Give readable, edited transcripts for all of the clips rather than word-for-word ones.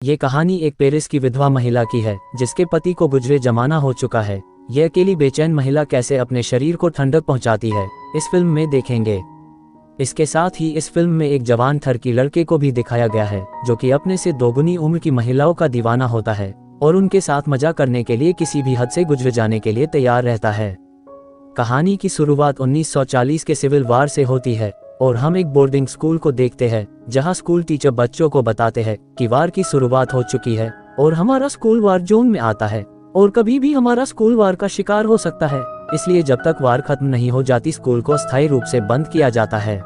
ये कहानी एक पेरिस की विधवा महिला की है जिसके पति को गुजरे जमाना हो चुका है। यह अकेली बेचैन महिला कैसे अपने शरीर को ठंडक पहुंचाती है, इस फिल्म में देखेंगे। इसके साथ ही इस फिल्म में एक जवान टर्की लड़के को भी दिखाया गया है जो कि अपने से दोगुनी उम्र की महिलाओं का दीवाना होता है और उनके साथ मजा करने के लिए किसी भी हद से गुजर जाने के लिए तैयार रहता है। कहानी की शुरुआत 1940 के सिविल वार से होती है और हम एक बोर्डिंग स्कूल को देखते हैं जहां स्कूल टीचर बच्चों को बताते हैं कि वार की शुरुआत हो चुकी है और हमारा स्कूल वार जोन में आता है और कभी भी हमारा स्कूल वार का शिकार हो सकता है, इसलिए जब तक वार खत्म नहीं हो जाती स्कूल को अस्थायी रूप से बंद किया जाता है।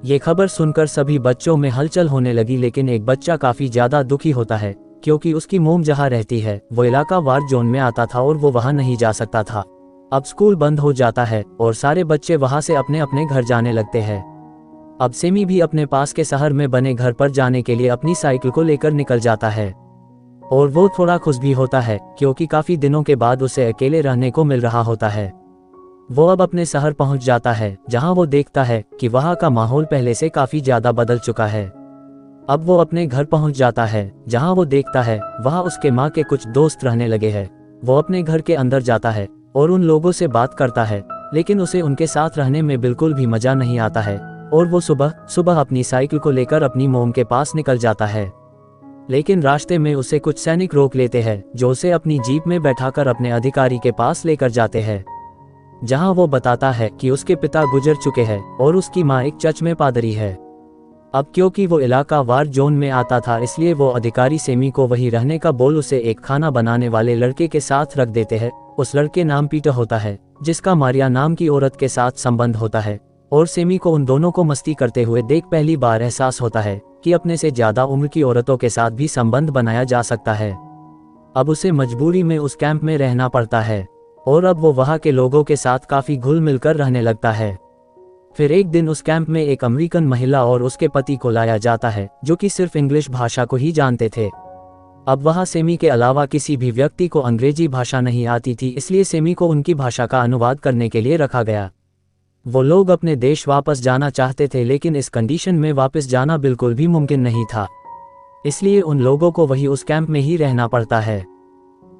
ये खबर सुनकर सभी बच्चों में हलचल होने लगी, लेकिन एक बच्चा काफी ज्यादा दुखी होता है क्योंकि उसकी मोम जहाँ रहती है वो इलाका वार जोन में आता था और वो वहाँ नहीं जा सकता था। अब स्कूल बंद हो जाता है और सारे बच्चे वहां से अपने अपने घर जाने लगते हैं। अब सेमी भी अपने पास के शहर में बने घर पर जाने के लिए अपनी साइकिल को लेकर निकल जाता है और वो थोड़ा खुश भी होता है क्योंकि काफी दिनों के बाद उसे अकेले रहने को मिल रहा होता है। वो अब अपने शहर पहुंच जाता है जहां वो देखता है कि वहां का माहौल पहले से काफी ज्यादा बदल चुका है। अब वो अपने घर पहुंच जाता है जहां वो देखता है वहां उसके माँ के कुछ दोस्त रहने लगे हैं। वो अपने घर के अंदर जाता है और उन लोगों से बात करता है, लेकिन उसे उनके साथ रहने में बिल्कुल भी मजा नहीं आता है और वो सुबह सुबह अपनी साइकिल को लेकर अपनी मोम के पास निकल जाता है। लेकिन रास्ते में उसे कुछ सैनिक रोक लेते हैं जो उसे अपनी जीप में बैठाकर अपने अधिकारी के पास लेकर जाते हैं, जहां वो बताता है कि उसके पिता गुजर चुके हैं और उसकी माँ एक चर्च में पादरी है। अब क्योंकि वो इलाका वार जोन में आता था इसलिए वो अधिकारी सेमी को वही रहने का बोल उसे एक खाना बनाने वाले लड़के के साथ रख देते हैं। उस लड़के नाम पीटर होता है जिसका मारिया नाम की औरत के साथ संबंध होता है और सेमी को उन दोनों को मस्ती करते हुए देख पहली बार एहसास होता है कि अपने से ज्यादा उम्र की औरतों के साथ भी संबंध बनाया जा सकता है। अब उसे मजबूरी में उस कैंप में रहना पड़ता है और अब वो वहाँ के लोगों के साथ काफी घुल मिलकर रहने लगता है। फिर एक दिन उस कैंप में एक अमेरिकन महिला और उसके पति को लाया जाता है जो कि सिर्फ इंग्लिश भाषा को ही जानते थे। अब वहाँ सेमी के अलावा किसी भी व्यक्ति को अंग्रेजी भाषा नहीं आती थी, इसलिए सेमी को उनकी भाषा का अनुवाद करने के लिए रखा गया। वो लोग अपने देश वापस जाना चाहते थे, लेकिन इस कंडीशन में वापस जाना बिल्कुल भी मुमकिन नहीं था, इसलिए उन लोगों को वही उस कैंप में ही रहना पड़ता है।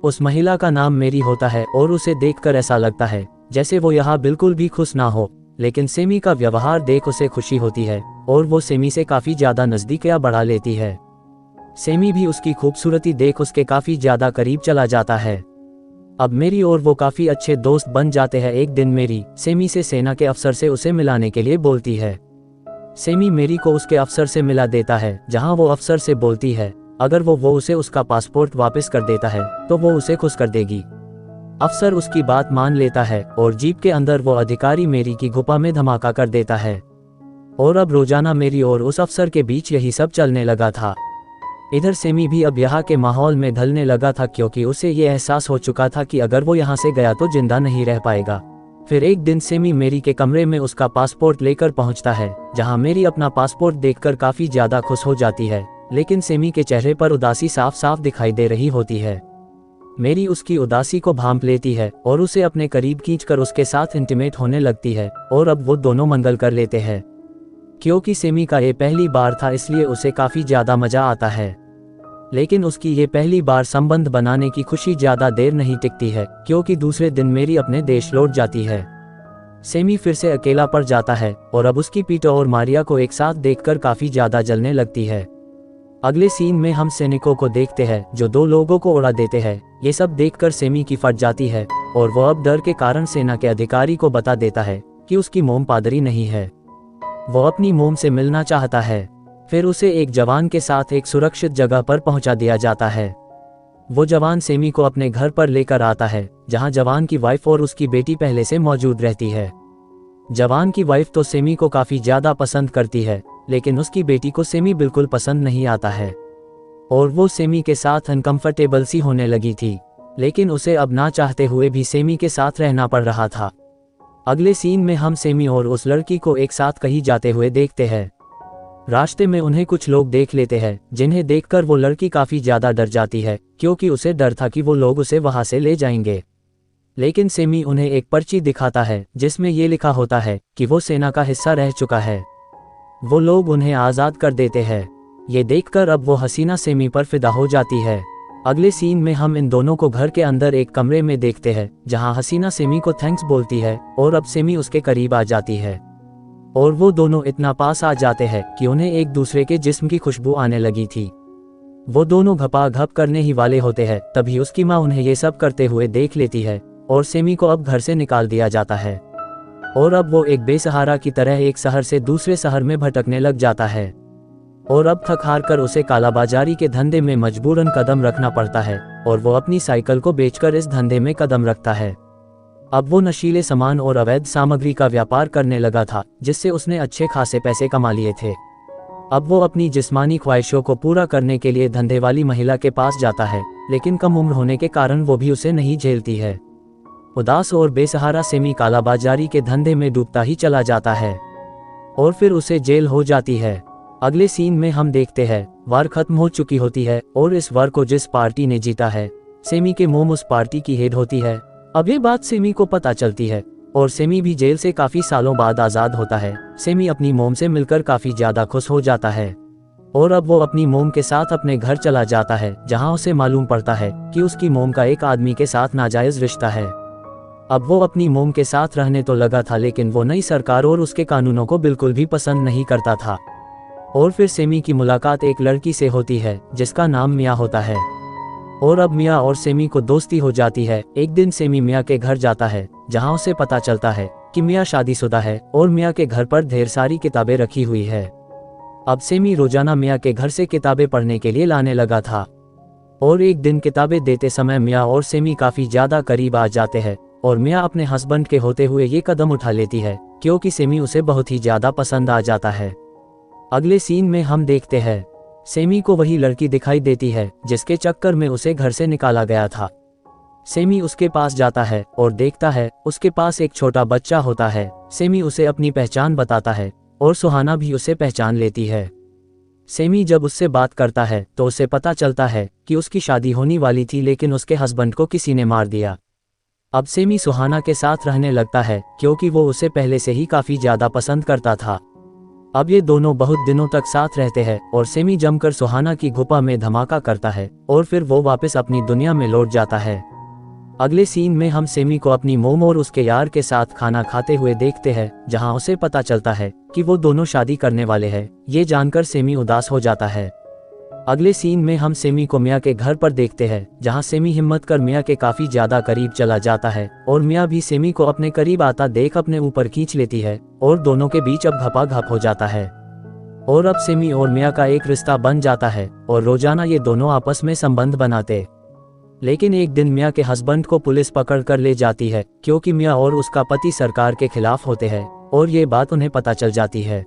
उस महिला का नाम मेरी होता है और उसे देखकर ऐसा लगता है जैसे वो यहाँ बिल्कुल भी खुश ना हो, लेकिन सेमी का व्यवहार देख उसे खुशी होती है और वो सेमी से काफी ज्यादा नजदीकियां बढ़ा लेती है। सेमी भी उसकी खूबसूरती देख उसके काफी ज्यादा करीब चला जाता है। अब मेरी और वो काफी अच्छे दोस्त बन जाते हैं। एक दिन मेरी सेमी से सेना के अफसर से उसे मिलाने के लिए बोलती है। सेमी मेरी को उसके अफसर से मिला देता है, जहां वो अफसर से बोलती है अगर वो उसे उसका पासपोर्ट वापस कर देता है तो वो उसे खुश कर देगी। अफसर उसकी बात मान लेता है और जीप के अंदर वो अधिकारी मेरी की गुफा में धमाका कर देता है और अब रोजाना मेरी और उस अफसर के बीच यही सब चलने लगा था। इधर सेमी भी अब यहाँ के माहौल में ढलने लगा था क्योंकि उसे ये एहसास हो चुका था कि अगर वो यहाँ से गया तो जिंदा नहीं रह पाएगा। फिर एक दिन सेमी मेरी के कमरे में उसका पासपोर्ट लेकर पहुँचता है, जहाँ मेरी अपना पासपोर्ट देखकर काफी ज्यादा खुश हो जाती है, लेकिन सेमी के चेहरे पर उदासी साफ साफ दिखाई दे रही होती है। मेरी उसकी उदासी को भांप लेती है और उसे अपने करीब खींचकर उसके साथ इंटीमेट होने लगती है और अब वो दोनों मंगल कर लेते हैं। क्योंकि सेमी का ये पहली बार था इसलिए उसे काफी ज्यादा मजा आता है, लेकिन उसकी ये पहली बार संबंध बनाने की खुशी ज्यादा देर नहीं टिकती है क्योंकि दूसरे दिन मेरी अपने देश लौट जाती है। सेमी फिर से अकेला पड़ जाता है और अब उसकी पीटर और मारिया को एक साथ देखकर काफी ज्यादा जलने लगती है। अगले सीन में हम सैनिकों को देखते हैं जो दो लोगों को उड़ा देते हैं। ये सब देखकर सेमी की फट जाती है और वो अब डर के कारण सेना के अधिकारी को बता देता है कि उसकी मोम पादरी नहीं है, वो अपनी मोम से मिलना चाहता है। फिर उसे एक जवान के साथ एक सुरक्षित जगह पर पहुंचा दिया जाता है। वो जवान सेमी को अपने घर पर लेकर आता है, जहां जवान की वाइफ और उसकी बेटी पहले से मौजूद रहती है। जवान की वाइफ तो सेमी को काफी ज्यादा पसंद करती है, लेकिन उसकी बेटी को सेमी बिल्कुल पसंद नहीं आता है और वो सेमी के साथ अनकंफर्टेबल सी होने लगी थी, लेकिन उसे अब ना चाहते हुए भी सेमी के साथ रहना पड़ रहा था। अगले सीन में हम सेमी और उस लड़की को एक साथ कहीं जाते हुए देखते हैं। रास्ते में उन्हें कुछ लोग देख लेते हैं, जिन्हें देखकर वो लड़की काफी ज्यादा डर जाती है क्योंकि उसे डर था कि वो लोग उसे वहां से ले जाएंगे। लेकिन सेमी उन्हें एक पर्ची दिखाता है जिसमें ये लिखा होता है कि वो सेना का हिस्सा रह चुका है। वो लोग उन्हें आजाद कर देते हैं। ये देखकर अब वो हसीना सेमी पर फिदा हो जाती है। अगले सीन में हम इन दोनों को घर के अंदर एक कमरे में देखते हैं, जहां हसीना सेमी को थैंक्स बोलती है और अब सेमी उसके करीब आ जाती है और वो दोनों इतना पास आ जाते हैं कि उन्हें एक दूसरे के जिस्म की खुशबू आने लगी थी। वो दोनों घपाघप करने ही वाले होते हैं, तभी उसकी माँ उन्हें ये सब करते हुए देख लेती है और सेमी को अब घर से निकाल दिया जाता है और अब वो एक बेसहारा की तरह एक शहर से दूसरे शहर में भटकने लग जाता है और अब थक हार कर उसे कालाबाजारी के धंधे में मजबूरन कदम रखना पड़ता है और वो अपनी साइकिल को बेचकर इस धंधे में कदम रखता है। अब वो नशीले सामान और अवैध सामग्री का व्यापार करने लगा था, जिससे उसने अच्छे खासे पैसे कमा लिए थे। अब वो अपनी जिस्मानी ख्वाहिशों को पूरा करने के लिए धंधे वाली महिला के पास जाता है, लेकिन कम उम्र होने के कारण वो भी उसे नहीं झेलती है। उदास और बेसहारा सेमी कालाबाजारी के धंधे में डूबता ही चला जाता है और फिर उसे जेल हो जाती है। अगले सीन में हम देखते हैं वार खत्म हो चुकी होती है और इस वार को जिस पार्टी ने जीता है, सेमी के मोम उस पार्टी की हेड होती है। अब ये बात सेमी को पता चलती है और सेमी भी जेल से काफी सालों बाद आजाद होता है। सेमी अपनी मोम से मिलकर काफी ज्यादा खुश हो जाता है और अब वो अपनी मोम के साथ अपने घर चला जाता है, जहां उसे मालूम पड़ता है कि उसकी मोम का एक आदमी के साथ नाजायज रिश्ता है। अब वो अपनी मोम के साथ रहने तो लगा था, लेकिन वो नई सरकार और उसके कानूनों को बिल्कुल भी पसंद नहीं करता था। और फिर सेमी की मुलाकात एक लड़की से होती है जिसका नाम मिया होता है और अब मिया और सेमी को दोस्ती हो जाती है। एक दिन सेमी मिया के घर जाता है, जहां उसे पता चलता है कि मिया शादीशुदा है और मिया के घर पर ढेर सारी किताबें रखी हुई है। अब सेमी रोजाना मिया के घर से किताबें पढ़ने के लिए लाने लगा था और एक दिन किताबें देते समय मिया और सेमी काफी ज्यादा करीब आ जाते हैं और मिया अपने हस्बैंड के होते हुए ये कदम उठा लेती है क्योंकि सेमी उसे बहुत ही ज्यादा पसंद आ जाता है। अगले सीन में हम देखते हैं सेमी को वही लड़की दिखाई देती है जिसके चक्कर में उसे घर से निकाला गया था। सेमी उसके पास जाता है और देखता है उसके पास एक छोटा बच्चा होता है। सेमी उसे अपनी पहचान बताता है और सुहाना भी उसे पहचान लेती है। सेमी जब उससे बात करता है तो उसे पता चलता है कि उसकी शादी होने वाली थी, लेकिन उसके हस्बैंड को किसी ने मार दिया। अब सेमी सुहाना के साथ रहने लगता है क्योंकि वो उसे पहले से ही काफी ज्यादा पसंद करता था। अब ये दोनों बहुत दिनों तक साथ रहते हैं और सेमी जमकर सुहाना की गुफा में धमाका करता है और फिर वो वापस अपनी दुनिया में लौट जाता है। अगले सीन में हम सेमी को अपनी मोम और उसके यार के साथ खाना खाते हुए देखते हैं, जहां उसे पता चलता है कि वो दोनों शादी करने वाले हैं। ये जानकर सेमी उदास हो जाता है। अगले सीन में हम सेमी को मिया के घर पर देखते हैं, जहां सेमी हिम्मत कर मिया के काफी ज्यादा करीब चला जाता है और मिया भी सेमी को अपने करीब आता देख अपने ऊपर खींच लेती है और दोनों के बीच अब घपाघप हो जाता है और अब सेमी और मिया का एक रिश्ता बन जाता है और रोजाना ये दोनों आपस में संबंध बनाते। लेकिन एक दिन मिया के हस्बैंड को पुलिस पकड़ कर ले जाती है क्योंकि मिया और उसका पति सरकार के खिलाफ होते हैं और ये बात उन्हें पता चल जाती है।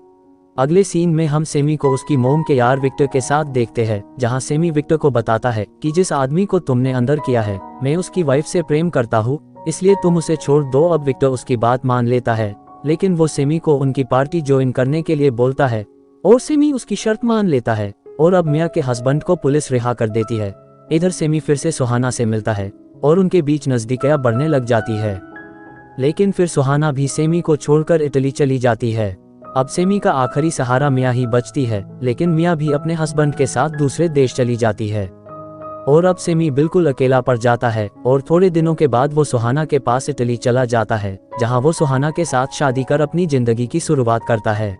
अगले सीन में हम सेमी को उसकी मोम के यार विक्टर के साथ देखते हैं, जहां सेमी विक्टर को बताता है कि जिस आदमी को तुमने अंदर किया है, मैं उसकी वाइफ से प्रेम करता हूँ, इसलिए तुम उसे छोड़ दो। अब विक्टर उसकी बात मान लेता है, लेकिन वो सेमी को उनकी पार्टी ज्वाइन करने के लिए बोलता है और सेमी उसकी शर्त मान लेता है और अब मिया के हस्बैंड को पुलिस रिहा कर देती है। इधर सेमी फिर से सुहाना से मिलता है और उनके बीच नजदीकियां बढ़ने लग जाती है, लेकिन फिर सुहाना भी सेमी को छोड़कर इटली चली जाती है। अब सेमी का आखिरी सहारा मिया ही बचती है, लेकिन मिया भी अपने हस्बैंड के साथ दूसरे देश चली जाती है और अब सेमी बिल्कुल अकेला पड़ जाता है और थोड़े दिनों के बाद वो सुहाना के पास इटली चला जाता है, जहां वो सुहाना के साथ शादी कर अपनी जिंदगी की शुरुआत करता है।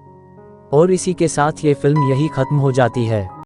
और इसी के साथ ये फिल्म यही खत्म हो जाती है।